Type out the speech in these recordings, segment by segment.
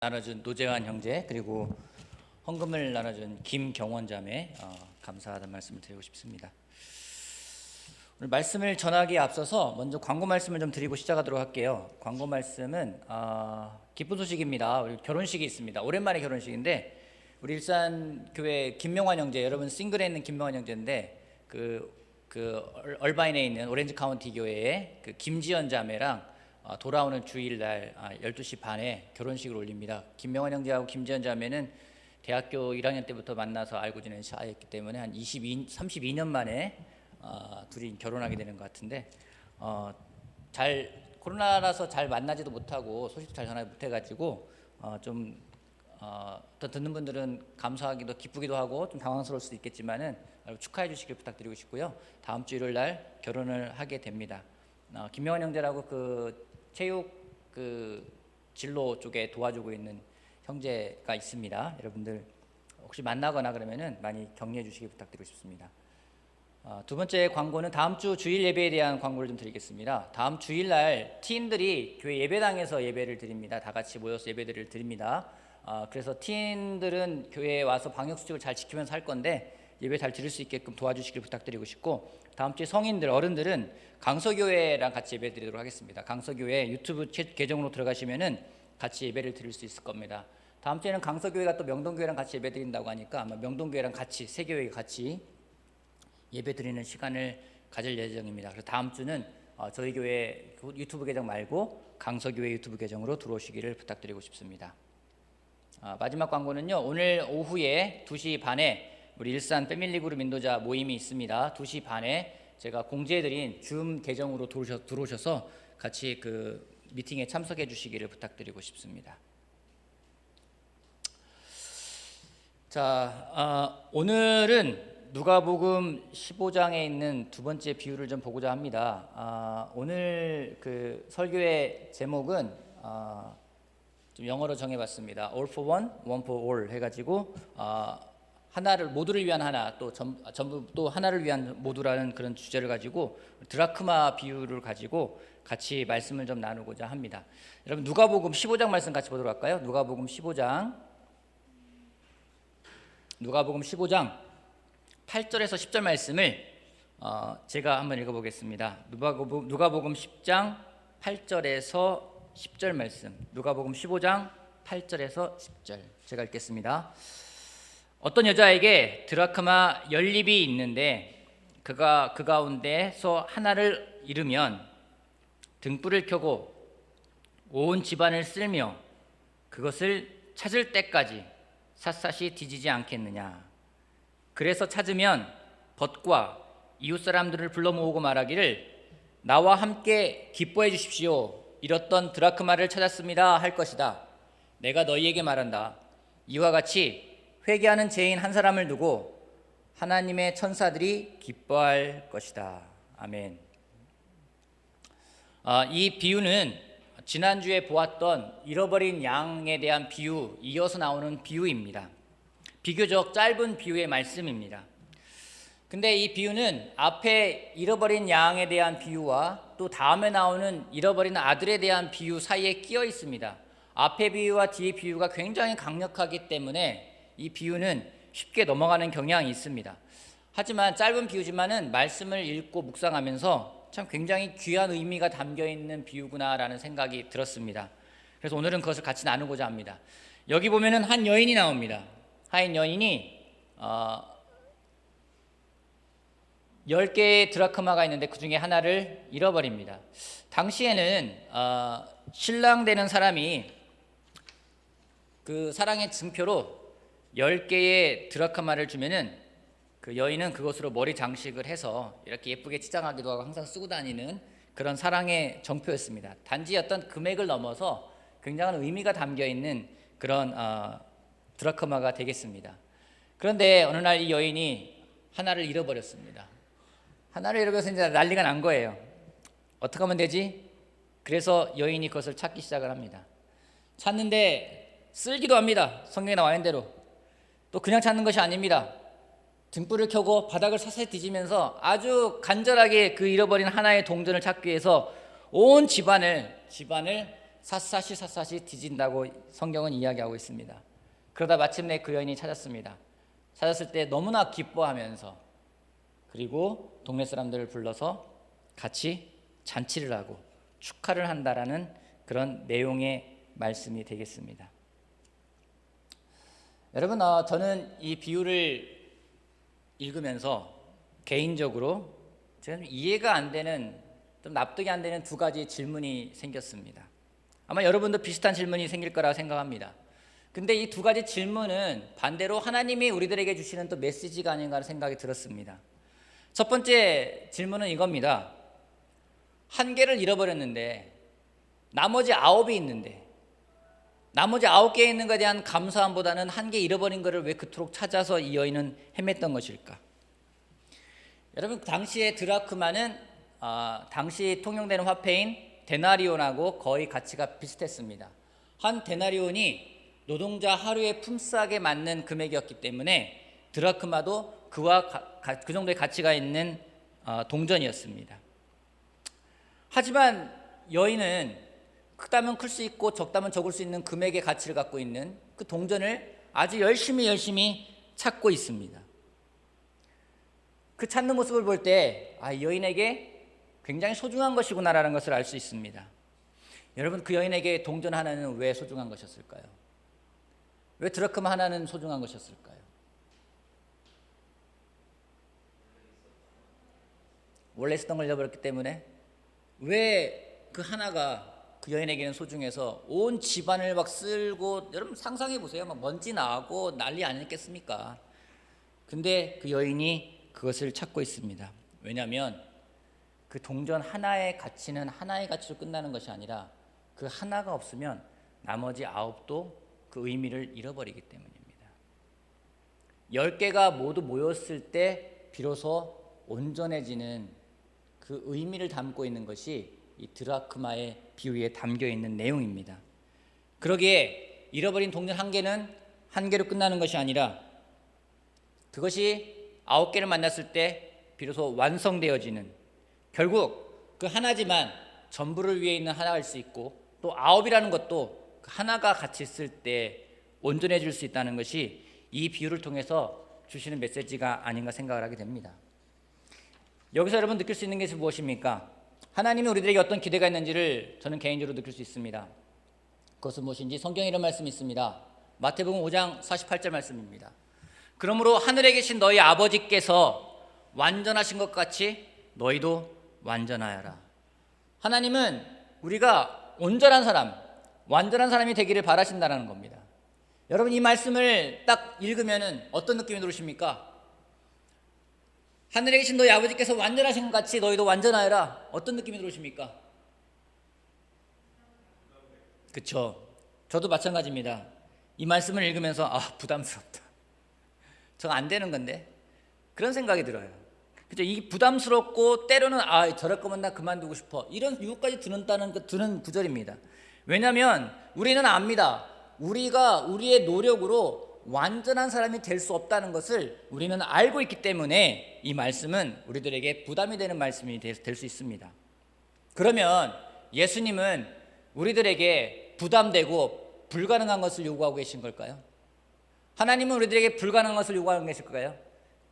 나눠준 노재환 형제, 그리고 헌금을 나눠준 김경원 자매, 감사하다는 말씀을 드리고 싶습니다. 오늘 말씀을 전하기에 앞서서 먼저 광고 말씀을 좀 드리고 시작하도록 할게요. 광고 말씀은 기쁜 소식입니다. 우리 결혼식이 있습니다. 오랜만에 결혼식인데 우리 일산교회 김명환 형제, 여러분 싱글에 있는 김명환 형제인데 얼바인에 있는 오렌지 카운티 교회의 김지연 자매랑 돌아오는 주일날 12시 반에 결혼식을 올립니다. 김명환 형제하고 김지연 자매는 대학교 1학년 때부터 만나서 알고 지낸 사이였기 때문에 한 32년 만에 둘이 결혼하게 되는 것 같은데 코로나라서 잘 만나지도 못하고 소식도 잘 전하지 못해가지고 더 듣는 분들은 감사하기도 기쁘기도 하고 좀 당황스러울 수도 있겠지만은 축하해 주시길 부탁드리고 싶고요. 다음 주 일요일 날 결혼을 하게 됩니다. 김명환 형제라고 체육 진로 쪽에 도와주고 있는 형제가 있습니다. 여러분들 혹시 만나거나 그러면은 많이 격려해 주시기 부탁드리고 싶습니다. 두 번째 광고는 다음 주 주일 예배에 대한 광고를 좀 드리겠습니다. 다음 주일날 티인들이 교회 예배당에서 예배를 드립니다. 다 같이 모여서 예배를 드립니다. 그래서 티인들은 교회에 와서 방역수칙을 잘 지키면서 할 건데 예배 잘 드릴 수 있게끔 도와주시길 부탁드리고 싶고, 다음 주에 성인들, 어른들은 강서교회랑 같이 예배 드리도록 하겠습니다. 강서교회 유튜브 계정으로 들어가시면은 같이 예배를 드릴 수 있을 겁니다. 다음 주에는 강서교회가 또 명동교회랑 같이 예배 드린다고 하니까 아마 명동교회랑 같이 세 교회가 같이 예배 드리는 시간을 가질 예정입니다. 그래서 다음 주는 저희 교회 유튜브 계정 말고 강서교회 유튜브 계정으로 들어오시기를 부탁드리고 싶습니다. 마지막 광고는요, 오늘 오후에 2시 반에 우리 일산 패밀리 그룹 인도자 모임이 있습니다. 2시 반에 제가 공지해드린 줌 계정으로 들어오셔서 같이 미팅에 참석해 주시기를 부탁드리고 싶습니다. 자, 오늘은 누가복음 15장에 있는 두 번째 비유를 좀 보고자 합니다. 오늘 설교의 제목은 좀 영어로 정해봤습니다. All for one, one for all 해가지고 하나를 모두를 위한 하나, 또 전부 또 하나를 위한 모두라는 그런 주제를 가지고 드라크마 비유를 가지고 같이 말씀을 좀 나누고자 합니다. 여러분 누가복음 15장 말씀 같이 보도록 할까요? 누가복음 15장 8절에서 10절 말씀을 제가 한번 읽어보겠습니다. 누가복음 10장 8절에서 10절 말씀, 누가복음 15장 8절에서 10절 제가 읽겠습니다. 어떤 여자에게 드라크마 10립이 있는데 그가 그 가운데서 하나를 잃으면 등불을 켜고 온 집안을 쓸며 그것을 찾을 때까지 샅샅이 뒤지지 않겠느냐. 그래서 찾으면 벗과 이웃 사람들을 불러 모으고 말하기를 나와 함께 기뻐해 주십시오. 잃었던 드라크마를 찾았습니다 할 것이다. 내가 너희에게 말한다. 이와 같이 회개하는 죄인 한 사람을 두고 하나님의 천사들이 기뻐할 것이다. 아멘. 이 비유는 지난주에 보았던 잃어버린 양에 대한 비유, 이어서 나오는 비유입니다. 비교적 짧은 비유의 말씀입니다. 근데 이 비유는 앞에 잃어버린 양에 대한 비유와 또 다음에 나오는 잃어버린 아들에 대한 비유 사이에 끼어 있습니다. 앞의 비유와 뒤의 비유가 굉장히 강력하기 때문에 이 비유는 쉽게 넘어가는 경향이 있습니다. 하지만 짧은 비유지만은 말씀을 읽고 묵상하면서 참 굉장히 귀한 의미가 담겨있는 비유구나라는 생각이 들었습니다. 그래서 오늘은 그것을 같이 나누고자 합니다. 여기 보면은 한 여인이 나옵니다. 한 여인이 10개의 드라크마가 있는데 그 중에 하나를 잃어버립니다. 당시에는 신랑 되는 사람이 그 사랑의 증표로 10개의 드라크마를 주면은 그 여인은 그것으로 머리 장식을 해서 이렇게 예쁘게 치장하기도 하고 항상 쓰고 다니는 그런 사랑의 정표였습니다. 단지 어떤 금액을 넘어서 굉장한 의미가 담겨 있는 그런 드라크마가 되겠습니다. 그런데 어느 날 이 여인이 하나를 잃어버렸습니다. 하나를 잃어버려서 이제 난리가 난 거예요. 어떻게 하면 되지? 그래서 여인이 그것을 찾기 시작을 합니다. 찾는데 쓸기도 합니다. 성경에 나와 있는 대로. 또 그냥 찾는 것이 아닙니다. 등불을 켜고 바닥을 서서히 뒤지면서 아주 간절하게 그 잃어버린 하나의 동전을 찾기 위해서 온 집안을 샅샅이 뒤진다고 성경은 이야기하고 있습니다. 그러다 마침내 그 여인이 찾았습니다. 찾았을 때 너무나 기뻐하면서 그리고 동네 사람들을 불러서 같이 잔치를 하고 축하를 한다라는 그런 내용의 말씀이 되겠습니다. 여러분, 저는 이 비유를 읽으면서 개인적으로 제가 좀 이해가 안 되는, 좀 납득이 안 되는 두 가지 질문이 생겼습니다. 아마 여러분도 비슷한 질문이 생길 거라 생각합니다. 근데 이 두 가지 질문은 반대로 하나님이 우리들에게 주시는 또 메시지가 아닌가 하는 생각이 들었습니다. 첫 번째 질문은 이겁니다. 한 개를 잃어버렸는데 나머지 9이 있는데 나머지 9개 있는 것에 대한 감사함보다는 한 개 잃어버린 것을 왜 그토록 찾아서 이 여인은 헤맸던 것일까? 여러분, 당시의 드라크마는 당시 통용되는 화폐인 데나리온하고 거의 가치가 비슷했습니다. 한 데나리온이 노동자 하루의 품삯에 맞는 금액이었기 때문에 드라크마도 그와 그 정도의 가치가 있는 동전이었습니다. 하지만 여인은 크다면 클 수 있고 적다면 적을 수 있는 금액의 가치를 갖고 있는 그 동전을 아주 열심히 찾고 있습니다. 그 찾는 모습을 볼 때 이 여인에게 굉장히 소중한 것이구나라는 것을 알 수 있습니다. 여러분, 그 여인에게 동전 하나는 왜 소중한 것이었을까요? 왜 드라크마 하나는 소중한 것이었을까요? 원래 있었던 걸 잃어버렸기 때문에. 왜 그 하나가 그 여인에게는 소중해서 온 집안을 막 쓸고, 여러분 상상해 보세요. 막 먼지 나고 난리 아니겠습니까? 근데 그 여인이 그것을 찾고 있습니다. 왜냐하면 그 동전 하나의 가치는 하나의 가치로 끝나는 것이 아니라 그 하나가 없으면 나머지 9도 그 의미를 잃어버리기 때문입니다. 10개가 모두 모였을 때 비로소 온전해지는 그 의미를 담고 있는 것이 이 드라크마의 비유에 담겨 있는 내용입니다. 그러기에 잃어버린 동전 한 개는 한 개로 끝나는 것이 아니라 그것이 9개를 만났을 때 비로소 완성되어지는, 결국 그 하나지만 전부를 위해 있는 하나일 수 있고 또 9이라는 것도 그 하나가 같이 있을 때 온전해질 수 있다는 것이 이 비유를 통해서 주시는 메시지가 아닌가 생각을 하게 됩니다. 여기서 여러분 느낄 수 있는 것이 무엇입니까? 하나님이 우리들에게 어떤 기대가 있는지를 저는 개인적으로 느낄 수 있습니다. 그것은 무엇인지 성경에 이런 말씀이 있습니다. 마태복음 5장 48절 말씀입니다. 그러므로 하늘에 계신 너희 아버지께서 완전하신 것 같이 너희도 완전하여라. 하나님은 우리가 온전한 사람, 완전한 사람이 되기를 바라신다는 겁니다. 여러분, 이 말씀을 딱 읽으면 어떤 느낌이 들으십니까? 하늘에 계신 너희 아버지께서 완전하신 것 같이 너희도 완전하여라. 어떤 느낌이 들으십니까? 그렇죠. 저도 마찬가지입니다. 이 말씀을 읽으면서 부담스럽다. 저거 안 되는 건데, 그런 생각이 들어요. 그죠? 이 부담스럽고 때로는 저럴 거면 나 그만두고 싶어, 이런 유혹까지 드는 구절입니다. 왜냐하면 우리는 압니다. 우리가 우리의 노력으로 완전한 사람이 될 수 없다는 것을 우리는 알고 있기 때문에 이 말씀은 우리들에게 부담이 되는 말씀이 될 수 있습니다. 그러면 예수님은 우리들에게 부담되고 불가능한 것을 요구하고 계신 걸까요? 하나님은 우리들에게 불가능한 것을 요구하고 계실까요?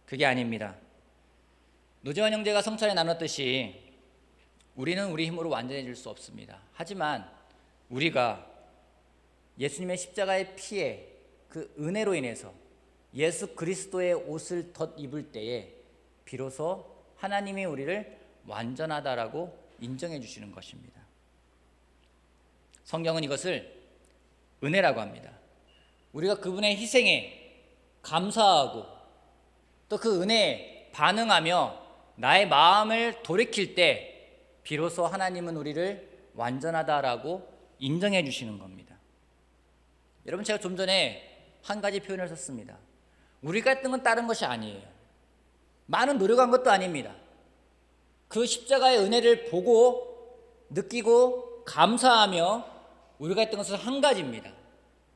그게 아닙니다. 노재환 형제가 성찬에 나눴듯이 우리는 우리 힘으로 완전해질 수 없습니다. 하지만 우리가 예수님의 십자가의 피에 그 은혜로 인해서 예수 그리스도의 옷을 덧입을 때에 비로소 하나님이 우리를 완전하다라고 인정해 주시는 것입니다. 성경은 이것을 은혜라고 합니다. 우리가 그분의 희생에 감사하고 또 그 은혜에 반응하며 나의 마음을 돌이킬 때 비로소 하나님은 우리를 완전하다라고 인정해 주시는 겁니다. 여러분, 제가 좀 전에 한 가지 표현을 썼습니다. 우리가 했던 건 다른 것이 아니에요. 많은 노력한 것도 아닙니다. 그 십자가의 은혜를 보고 느끼고 감사하며 우리가 했던 것은 한 가지입니다.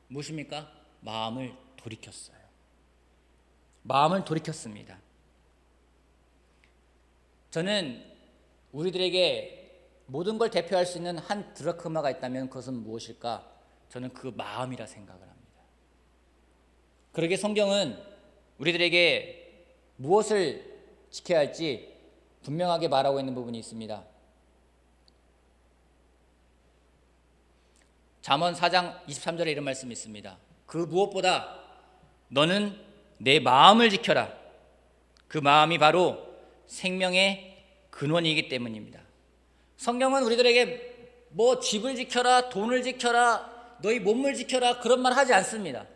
무엇입니까? 마음을 돌이켰어요. 마음을 돌이켰습니다. 저는 우리들에게 모든 걸 대표할 수 있는 한 드라크마가 있다면 그것은 무엇일까? 저는 그 마음이라 생각을 합니다. 그러기에 성경은 우리들에게 무엇을 지켜야 할지 분명하게 말하고 있는 부분이 있습니다. 잠언 4장 23절에 이런 말씀이 있습니다. 그 무엇보다 너는 내 마음을 지켜라. 그 마음이 바로 생명의 근원이기 때문입니다. 성경은 우리들에게 뭐 집을 지켜라, 돈을 지켜라, 너희 몸을 지켜라 그런 말 하지 않습니다.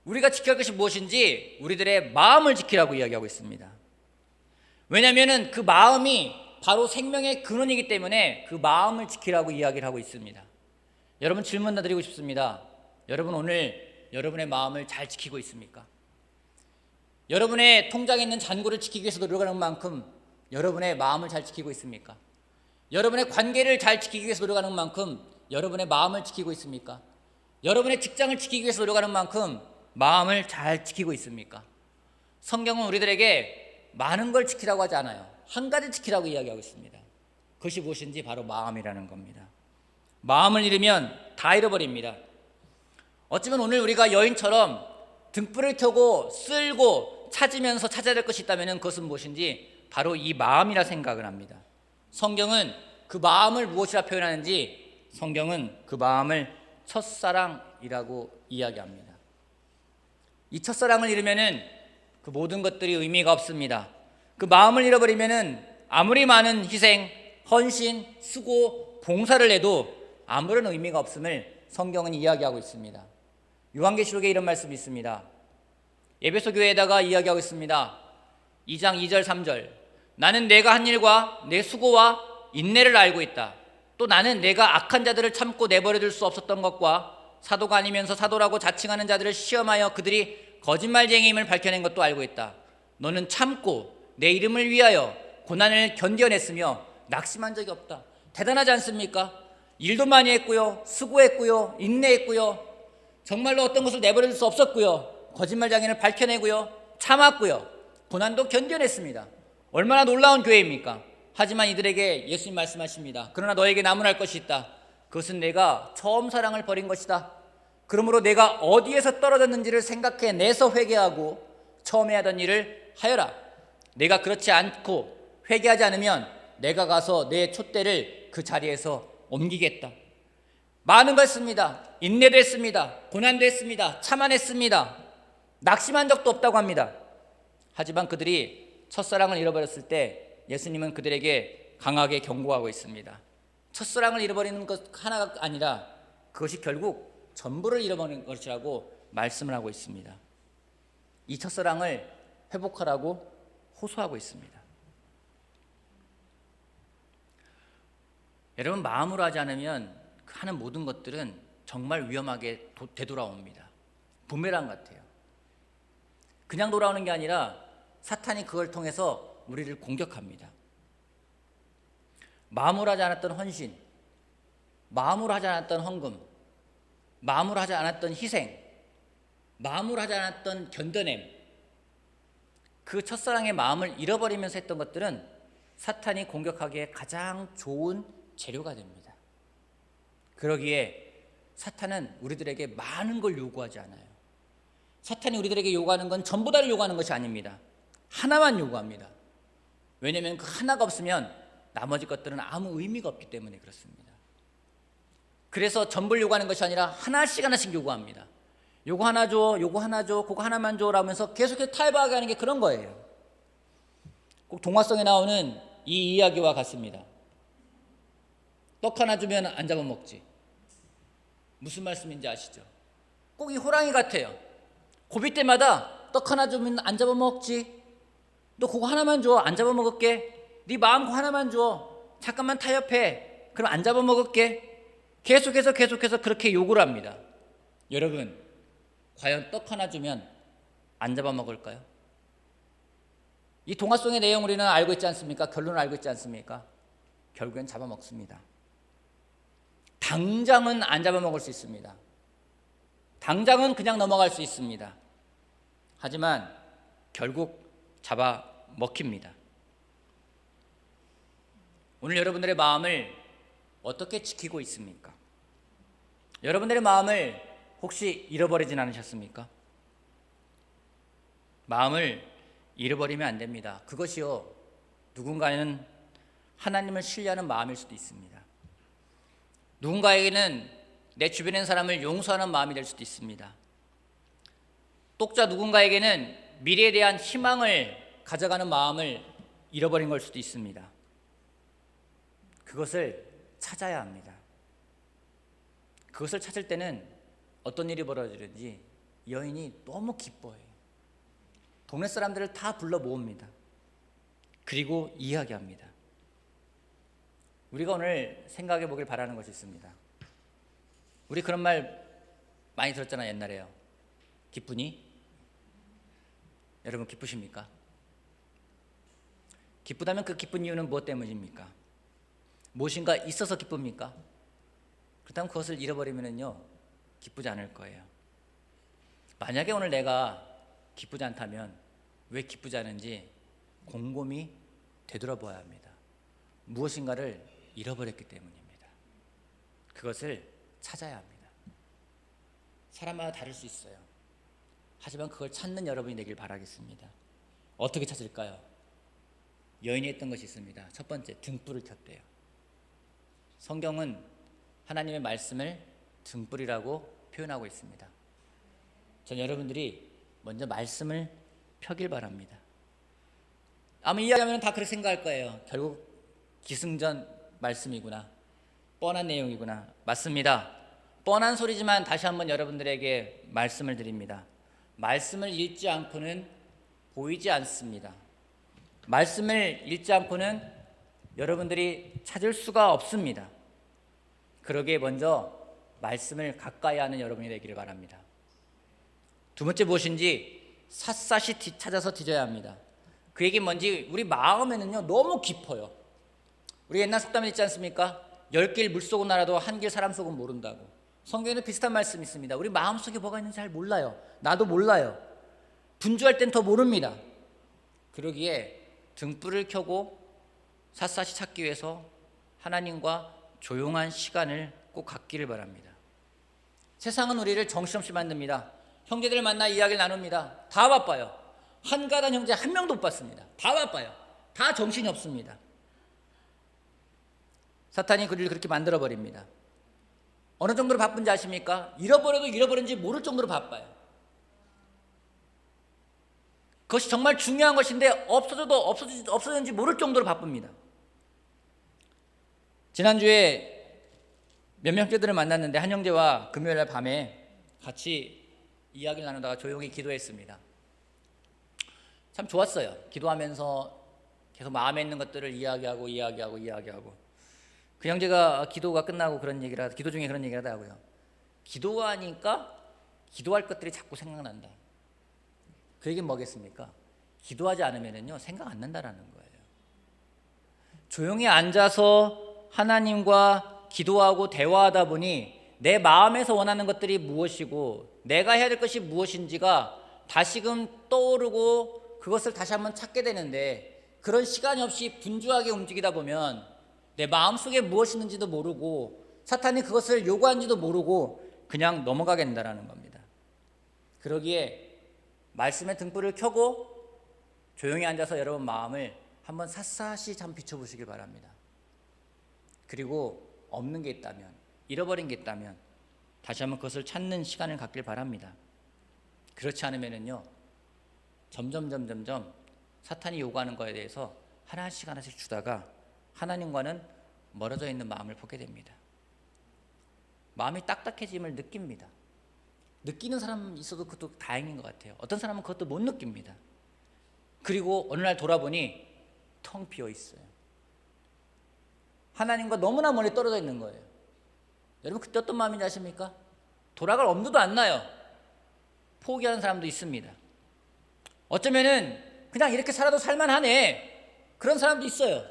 우리가 지켜야 할 것이 무엇인지 우리들의 마음을 지키라고 이야기하고 있습니다. 왜냐하면 그 마음이 바로 생명의 근원이기 때문에 그 마음을 지키라고 이야기를 하고 있습니다. 여러분 질문 드리고 싶습니다. 여러분 오늘 여러분의 마음을 잘 지키고 있습니까? 여러분의 통장에 있는 잔고를 지키기 위해서 노력하는 만큼 여러분의 마음을 잘 지키고 있습니까? 여러분의 관계를 잘 지키기 위해서 노력하는 만큼 여러분의 마음을 지키고 있습니까? 여러분의 직장을 지키기 위해서 노력하는 만큼 마음을 잘 지키고 있습니까? 성경은 우리들에게 많은 걸 지키라고 하지 않아요. 한 가지 지키라고 이야기하고 있습니다. 그것이 무엇인지 바로 마음이라는 겁니다. 마음을 잃으면 다 잃어버립니다. 어쩌면 오늘 우리가 여인처럼 등불을 켜고 쓸고 찾으면서 찾아야 될 것이 있다면 그것은 무엇인지 바로 이 마음이라 생각을 합니다. 성경은 그 마음을 무엇이라 표현하는지 성경은 그 마음을 첫사랑이라고 이야기합니다. 이 첫사랑을 잃으면은 그 모든 것들이 의미가 없습니다. 그 마음을 잃어버리면은 아무리 많은 희생, 헌신, 수고, 봉사를 해도 아무런 의미가 없음을 성경은 이야기하고 있습니다. 요한계시록에 이런 말씀이 있습니다. 에베소 교회에다가 이야기하고 있습니다. 2장 2절 3절 나는 내가 한 일과 내 수고와 인내를 알고 있다. 또 나는 내가 악한 자들을 참고 내버려둘 수 없었던 것과 사도가 아니면서 사도라고 자칭하는 자들을 시험하여 그들이 거짓말쟁이임을 밝혀낸 것도 알고 있다. 너는 참고 내 이름을 위하여 고난을 견뎌냈으며 낙심한 적이 없다. 대단하지 않습니까? 일도 많이 했고요, 수고했고요, 인내했고요, 정말로 어떤 것을 내버려둘 수 없었고요, 거짓말쟁이를 밝혀내고요, 참았고요, 고난도 견뎌냈습니다. 얼마나 놀라운 교회입니까? 하지만 이들에게 예수님 말씀하십니다. 그러나 너에게 나무랄 것이 있다. 그것은 내가 처음 사랑을 버린 것이다. 그러므로 내가 어디에서 떨어졌는지를 생각해내서 회개하고 처음에 하던 일을 하여라. 내가 그렇지 않고 회개하지 않으면 내가 가서 내 촛대를 그 자리에서 옮기겠다. 많은 걸 했습니다. 인내도 했습니다. 고난도 했습니다. 참아냈습니다. 낙심한 적도 없다고 합니다. 하지만 그들이 첫사랑을 잃어버렸을 때 예수님은 그들에게 강하게 경고하고 있습니다. 첫사랑을 잃어버리는 것 하나가 아니라 그것이 결국 전부를 잃어버리는 것이라고 말씀을 하고 있습니다. 이 첫사랑을 회복하라고 호소하고 있습니다. 여러분 마음으로 하지 않으면 하는 모든 것들은 정말 위험하게 되돌아옵니다. 부메랑 같아요. 그냥 돌아오는 게 아니라 사탄이 그걸 통해서 우리를 공격합니다. 마음으로 하지 않았던 헌신, 마음으로 하지 않았던 헌금, 마음으로 하지 않았던 희생, 마음으로 하지 않았던 견뎌냄, 그 첫사랑의 마음을 잃어버리면서 했던 것들은 사탄이 공격하기에 가장 좋은 재료가 됩니다. 그러기에 사탄은 우리들에게 많은 걸 요구하지 않아요. 사탄이 우리들에게 요구하는 건 전부 다를 요구하는 것이 아닙니다. 하나만 요구합니다. 왜냐하면 그 하나가 없으면 나머지 것들은 아무 의미가 없기 때문에 그렇습니다. 그래서 전부를 요구하는 것이 아니라 하나씩 하나씩 요구합니다. 요거 하나 줘, 요거 하나 줘, 그거 하나만 줘 라면서 계속해서 탈바하게 하는 게 그런 거예요. 꼭 동화성에 나오는 이 이야기와 같습니다. 떡 하나 주면 안 잡아먹지. 무슨 말씀인지 아시죠? 꼭 이 호랑이 같아요. 고비 때마다 떡 하나 주면 안 잡아먹지. 너 그거 하나만 줘, 안 잡아먹을게. 네 마음 그거 하나만 줘, 잠깐만 타협해, 그럼 안 잡아먹을게. 계속해서 그렇게 요구를 합니다. 여러분 과연 떡 하나 주면 안 잡아먹을까요? 이 동화송의 내용 우리는 알고 있지 않습니까? 결론을 알고 있지 않습니까? 결국엔 잡아먹습니다. 당장은 안 잡아먹을 수 있습니다. 당장은 그냥 넘어갈 수 있습니다. 하지만 결국 잡아먹힙니다. 오늘 여러분들의 마음을 어떻게 지키고 있습니까? 여러분들의 마음을 혹시 잃어버리진 않으셨습니까? 마음을 잃어버리면 안 됩니다. 그것이요, 누군가는 하나님을 신뢰하는 마음일 수도 있습니다. 누군가에게는 내 주변의 사람을 용서하는 마음이 될 수도 있습니다. 똑자 누군가에게는 미래에 대한 희망을 가져가는 마음을 잃어버린 걸 수도 있습니다. 그것을 찾아야 합니다. 그것을 찾을 때는 어떤 일이 벌어지는지 여인이 너무 기뻐해요. 동네 사람들을 다 불러 모읍니다. 그리고 이야기합니다. 우리가 오늘 생각해 보길 바라는 것이 있습니다. 우리 그런 말 많이 들었잖아요, 옛날에요. 기쁘니? 여러분 기쁘십니까? 기쁘다면 그 기쁜 이유는 무엇 때문입니까? 무엇인가 있어서 기쁩니까? 그렇다면 그것을 잃어버리면요, 기쁘지 않을 거예요. 만약에 오늘 내가 기쁘지 않다면 왜 기쁘지 않은지 곰곰이 되돌아봐야 합니다. 무엇인가를 잃어버렸기 때문입니다. 그것을 찾아야 합니다. 사람마다 다를 수 있어요. 하지만 그걸 찾는 여러분이 되길 바라겠습니다. 어떻게 찾을까요? 여인이 했던 것이 있습니다. 첫 번째, 등불을 켰대요. 성경은 하나님의 말씀을 등불이라고 표현하고 있습니다. 전 여러분들이 먼저 말씀을 펴길 바랍니다. 아마 이야기하면 다 그렇게 생각할 거예요. 결국 기승전 말씀이구나, 뻔한 내용이구나. 맞습니다. 뻔한 소리지만 다시 한번 여러분들에게 말씀을 드립니다. 말씀을 읽지 않고는 보이지 않습니다. 말씀을 읽지 않고는 여러분들이 찾을 수가 없습니다. 그러기에 먼저 말씀을 가까이 하는 여러분이 되기를 바랍니다. 두 번째 무엇인지 샅샅이 찾아서 뒤져야 합니다. 그 얘기는 뭔지, 우리 마음에는요 너무 깊어요. 우리 옛날 속담에 있지 않습니까? 10길 물속은 알아도 한 길 사람 속은 모른다고. 성경에도 비슷한 말씀이 있습니다. 우리 마음속에 뭐가 있는지 잘 몰라요. 나도 몰라요. 분주할 땐 더 모릅니다. 그러기에 등불을 켜고 샅샅이 찾기 위해서 하나님과 조용한 시간을 꼭 갖기를 바랍니다. 세상은 우리를 정신없이 만듭니다. 형제들 만나 이야기를 나눕니다. 다 바빠요. 한가단 형제 한 명도 못 봤습니다. 다 바빠요. 다 정신이 없습니다. 사탄이 우리를 그렇게 만들어버립니다. 어느 정도로 바쁜지 아십니까? 잃어버려도 잃어버린지 모를 정도로 바빠요. 그것이 정말 중요한 것인데 없어져도 없어졌는지 모를 정도로 바쁩니다. 지난주에 몇몇 형제들을 만났는데 한 형제와 금요일 날 밤에 같이 이야기를 나누다가 조용히 기도했습니다. 참 좋았어요. 기도하면서 계속 마음에 있는 것들을 이야기하고 그 형제가 기도가 끝나고 기도 중에 그런 얘기를 하더라고요. 기도하니까 기도할 것들이 자꾸 생각난다. 그 얘기는 뭐겠습니까? 기도하지 않으면요 생각 안 난다라는 거예요. 조용히 앉아서 하나님과 기도하고 대화하다 보니 내 마음에서 원하는 것들이 무엇이고 내가 해야 될 것이 무엇인지가 다시금 떠오르고 그것을 다시 한번 찾게 되는데, 그런 시간이 없이 분주하게 움직이다 보면 내 마음속에 무엇이 있는지도 모르고 사탄이 그것을 요구하는지도 모르고 그냥 넘어가게 된다는 겁니다. 그러기에 말씀의 등불을 켜고 조용히 앉아서 여러분 마음을 한번 샅샅이 참 비춰보시길 바랍니다. 그리고 없는 게 있다면, 잃어버린 게 있다면 다시 한번 그것을 찾는 시간을 갖길 바랍니다. 그렇지 않으면요 점점 사탄이 요구하는 거에 대해서 하나씩 주다가 하나님과는 멀어져 있는 마음을 보게 됩니다. 마음이 딱딱해짐을 느낍니다. 느끼는 사람 있어도 그것도 다행인 것 같아요. 어떤 사람은 그것도 못 느낍니다. 그리고 어느 날 돌아보니 텅 비어 있어요. 하나님과 너무나 멀리 떨어져 있는 거예요. 여러분 그때 어떤 마음인지 아십니까? 돌아갈 엄두도 안 나요. 포기하는 사람도 있습니다. 어쩌면은 그냥 이렇게 살아도 살만하네, 그런 사람도 있어요.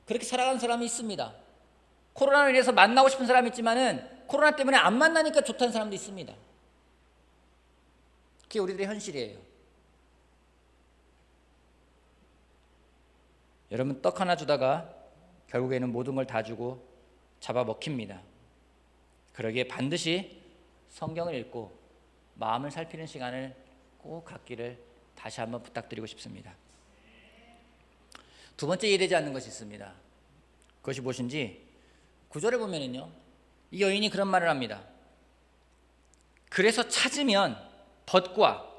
그렇게 살아가는 사람이 있습니다. 코로나로 인해서 만나고 싶은 사람이 있지만은 코로나 때문에 안 만나니까 좋다는 사람도 있습니다. 그게 우리들의 현실이에요. 여러분 떡 하나 주다가 결국에는 모든 걸 다 주고 잡아먹힙니다. 그러기에 반드시 성경을 읽고 마음을 살피는 시간을 꼭 갖기를 다시 한번 부탁드리고 싶습니다. 두 번째 이해되지 않는 것이 있습니다. 그것이 무엇인지 9절에 보면은요, 이 여인이 그런 말을 합니다. 그래서 찾으면 덫과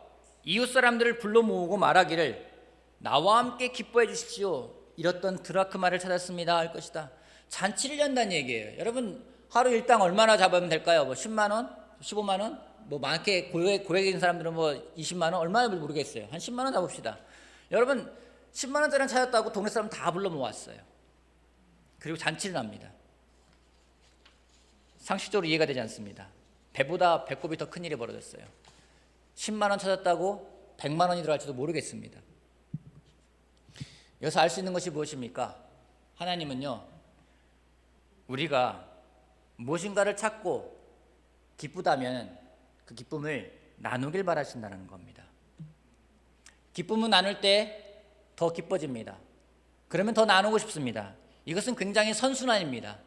이웃 사람들을 불러 모으고 말하기를 나와 함께 기뻐해 주십시오. 잃었던 드라크마를 찾았습니다 할 것이다. 잔치를 연다는 얘기예요. 여러분, 하루 일당 얼마나 잡으면 될까요? 뭐 10만 원? 15만 원? 뭐 많게 고액 있는 사람들은 뭐 20만 원? 얼마나 모르겠어요. 한 10만 원 잡읍시다. 여러분, 10만 원짜리 찾았다고 동네 사람 다 불러 모았어요. 그리고 잔치를 합니다. 상식적으로 이해가 되지 않습니다. 배보다 배꼽이 더 큰 일이 벌어졌어요. 10만 원 찾았다고 100만 원이 들어갈지도 모르겠습니다. 여기서 알 수 있는 것이 무엇입니까? 하나님은요, 우리가 무엇인가를 찾고 기쁘다면 그 기쁨을 나누길 바라신다는 겁니다. 기쁨은 나눌 때 더 기뻐집니다. 그러면 더 나누고 싶습니다. 이것은 굉장히 선순환입니다.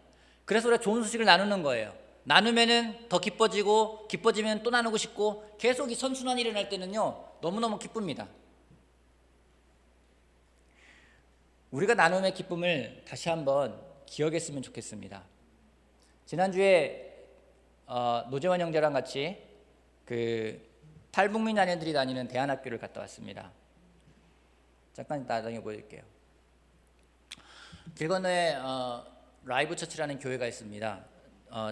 그래서 우리가 좋은 소식을 나누는 거예요. 나누면은 더 기뻐지고, 기뻐지면 또 나누고 싶고, 계속 이 선순환이 일어날 때는요, 너무너무 기쁩니다. 우리가 나눔의 기쁨을 다시 한번 기억했으면 좋겠습니다. 지난주에 노재환 형제랑 같이 그 탈북민 자녀들이 다니는 대안학교를 갔다 왔습니다. 잠깐 나중에 보여드릴게요. 길 건너에 라이브 처치라는 교회가 있습니다.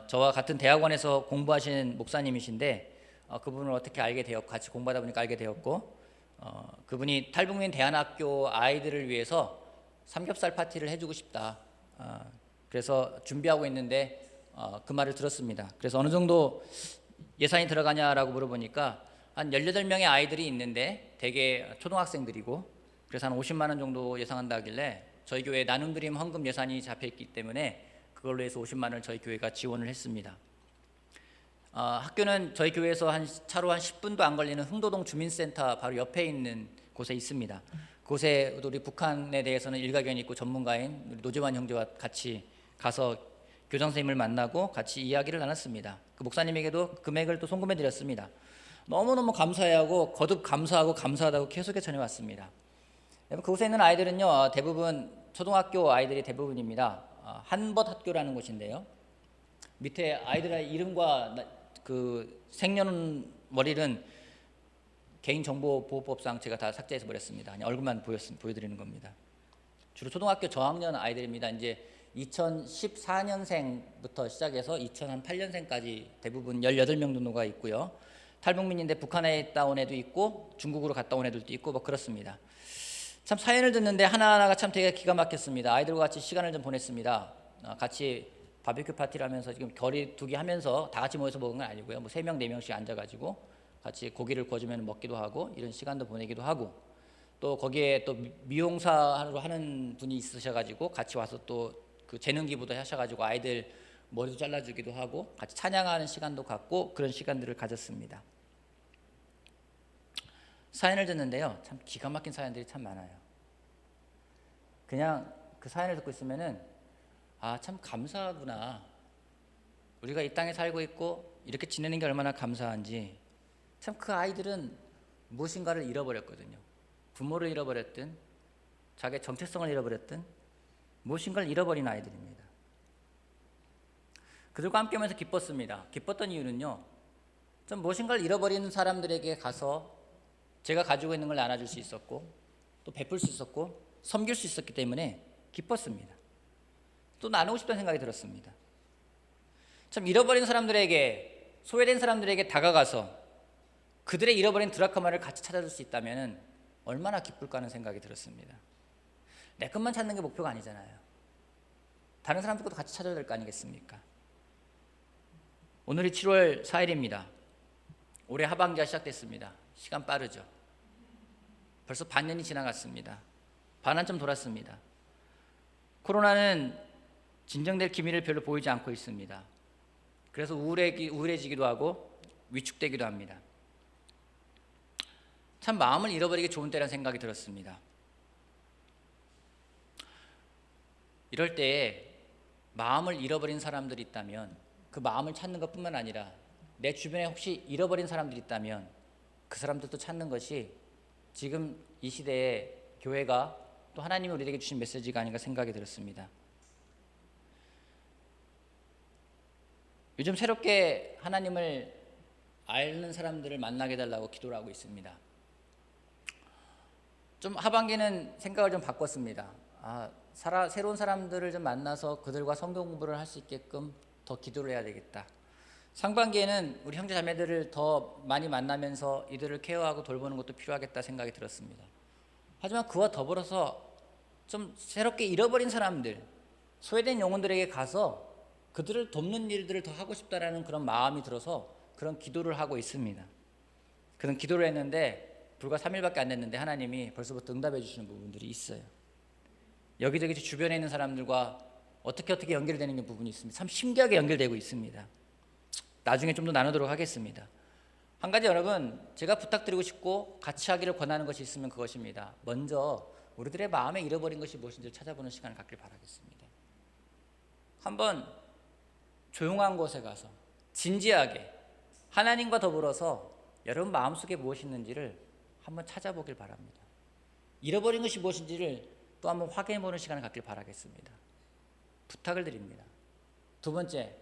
저와 같은 대학원에서 공부하신 목사님이신데 그분을 어떻게 알게 되었고, 같이 공부하다 보니까 알게 되었고, 그분이 탈북민 대안학교 아이들을 위해서 삼겹살 파티를 해주고 싶다. 그래서 준비하고 있는데 그 말을 들었습니다. 그래서 어느 정도 예산이 들어가냐라고 물어보니까 한 18명의 아이들이 있는데 대개 초등학생들이고, 그래서 한 50만 원 정도 예상한다 하길래 저희 교회 나눔드림 헌금 예산이 잡혀있기 때문에 그걸로 해서 50만 원을 저희 교회가 지원을 했습니다. 학교는 저희 교회에서 차로 한 10분도 안 걸리는 흥도동 주민센터 바로 옆에 있는 곳에 있습니다. 그곳에 우리 북한에 대해서는 일가견이 있고 전문가인 우리 노재환 형제와 같이 가서 교장 선생님을 만나고 같이 이야기를 나눴습니다. 그 목사님에게도 금액을 또 송금해 드렸습니다. 너무너무 감사해하고 거듭 감사하고 감사하다고 계속해서 전해왔습니다. 그곳에 있는 아이들은요, 대부분 초등학교 아이들이 대부분입니다. 한벗 학교라는 곳인데요, 밑에 아이들의 이름과 그 생년월일은 개인정보보호법상 제가 다 삭제해서 버렸습니다. 그냥 얼굴만 보여드리는 겁니다. 주로 초등학교 저학년 아이들입니다. 이제 2014년생부터 시작해서 2008년생까지 대부분 18명 정도가 있고요. 탈북민인데 북한에 있다 온 애도 있고 중국으로 갔다 온 애들도 있고 뭐 그렇습니다. 참 사연을 듣는데 하나하나가 참 되게 기가 막혔습니다. 아이들과 같이 시간을 좀 보냈습니다. 같이 바비큐 파티를 하면서 지금 거리두기 하면서 다 같이 모여서 먹은 건 아니고요. 뭐 3명, 4명씩 앉아가지고 같이 고기를 구워주면 먹기도 하고 이런 시간도 보내기도 하고, 또 거기에 또 미용사로 하는 분이 있으셔가지고 같이 와서 또 그 재능 기부도 하셔가지고 아이들 머리도 잘라주기도 하고 같이 찬양하는 시간도 갖고 그런 시간들을 가졌습니다. 사연을 듣는데요, 참 기가 막힌 사연들이 참 많아요. 그냥 그 사연을 듣고 있으면은 참 감사하구나. 우리가 이 땅에 살고 있고 이렇게 지내는 게 얼마나 감사한지. 참 그 아이들은 무엇인가를 잃어버렸거든요. 부모를 잃어버렸든 자기의 정체성을 잃어버렸든 무엇인가를 잃어버린 아이들입니다. 그들과 함께 하면서 기뻤습니다. 기뻤던 이유는요, 좀 무엇인가를 잃어버린 사람들에게 가서 제가 가지고 있는 걸 나눠줄 수 있었고 또 베풀 수 있었고 섬길 수 있었기 때문에 기뻤습니다. 또 나누고 싶다는 생각이 들었습니다. 참 잃어버린 사람들에게, 소외된 사람들에게 다가가서 그들의 잃어버린 드라크마를 같이 찾아줄 수 있다면 얼마나 기쁠까 하는 생각이 들었습니다. 내 것만 찾는 게 목표가 아니잖아요. 다른 사람들 것도 같이 찾아야 될 거 아니겠습니까? 오늘이 7월 4일입니다. 올해 하반기가 시작됐습니다. 시간 빠르죠. 벌써 반년이 지나갔습니다. 반 한참 돌았습니다. 코로나는 진정될 기미를 별로 보이지 않고 있습니다. 그래서 우울해지기도 하고 위축되기도 합니다. 참 마음을 잃어버리기 좋은 때라는 생각이 들었습니다. 이럴 때에 마음을 잃어버린 사람들이 있다면 그 마음을 찾는 것뿐만 아니라 내 주변에 혹시 잃어버린 사람들이 있다면 그 사람들도 찾는 것이 지금 이 시대에 교회가 또 하나님이 우리에게 주신 메시지가 아닌가 생각이 들었습니다. 요즘 새롭게 하나님을 아는 사람들을 만나게 해달라고 기도를 하고 있습니다. 좀 하반기는 생각을 좀 바꿨습니다. 새로운 사람들을 좀 만나서 그들과 성경 공부를 할 수 있게끔 더 기도를 해야 되겠다. 상반기에는 우리 형제 자매들을 더 많이 만나면서 이들을 케어하고 돌보는 것도 필요하겠다 생각이 들었습니다. 하지만 그와 더불어서 좀 새롭게 잃어버린 사람들, 소외된 영혼들에게 가서 그들을 돕는 일들을 더 하고 싶다라는 그런 마음이 들어서 그런 기도를 하고 있습니다. 그런 기도를 했는데 불과 3일밖에 안 됐는데 하나님이 벌써부터 응답해 주시는 부분들이 있어요. 여기저기 주변에 있는 사람들과 어떻게 연결되는 부분이 있습니다. 참 신기하게 연결되고 있습니다. 나중에 좀 더 나누도록 하겠습니다. 한 가지 여러분, 제가 부탁드리고 싶고 같이 하기를 권하는 것이 있으면 그것입니다. 먼저 우리들의 마음에 잃어버린 것이 무엇인지를 찾아보는 시간을 갖길 바라겠습니다. 한번 조용한 곳에 가서 진지하게 하나님과 더불어서 여러분 마음속에 무엇이 있는지를 한번 찾아보길 바랍니다. 잃어버린 것이 무엇인지를 또 한번 확인해보는 시간을 갖길 바라겠습니다. 부탁을 드립니다. 두 번째,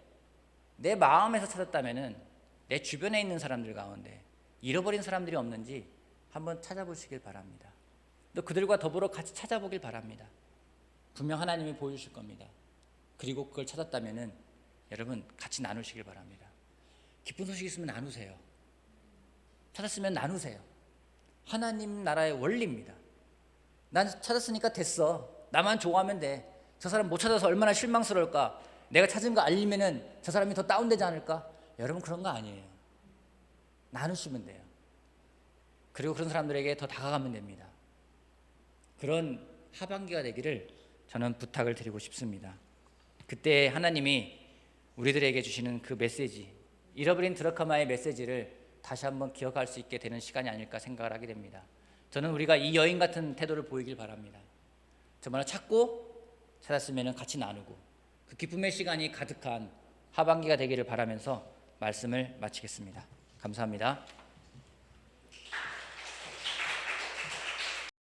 내 마음에서 찾았다면 내 주변에 있는 사람들 가운데 잃어버린 사람들이 없는지 한번 찾아보시길 바랍니다. 또 그들과 더불어 같이 찾아보길 바랍니다. 분명 하나님이 보여주실 겁니다. 그리고 그걸 찾았다면 여러분 같이 나누시길 바랍니다. 기쁜 소식 있으면 나누세요. 찾았으면 나누세요. 하나님 나라의 원리입니다. 난 찾았으니까 됐어. 나만 좋아하면 돼. 저 사람 못 찾아서 얼마나 실망스러울까. 내가 찾은 거 알리면은 저 사람이 더 다운되지 않을까. 여러분 그런 거 아니에요. 나누시면 돼요. 그리고 그런 사람들에게 더 다가가면 됩니다. 그런 하반기가 되기를 저는 부탁을 드리고 싶습니다. 그때 하나님이 우리들에게 주시는 그 메시지, 잃어버린 드라카마의 메시지를 다시 한번 기억할 수 있게 되는 시간이 아닐까 생각을 하게 됩니다. 저는 우리가 이 여인 같은 태도를 보이길 바랍니다. 정말 찾았으면 같이 나누고 그 기쁨의 시간이 가득한 하반기가 되기를 바라면서 말씀을 마치겠습니다. 감사합니다.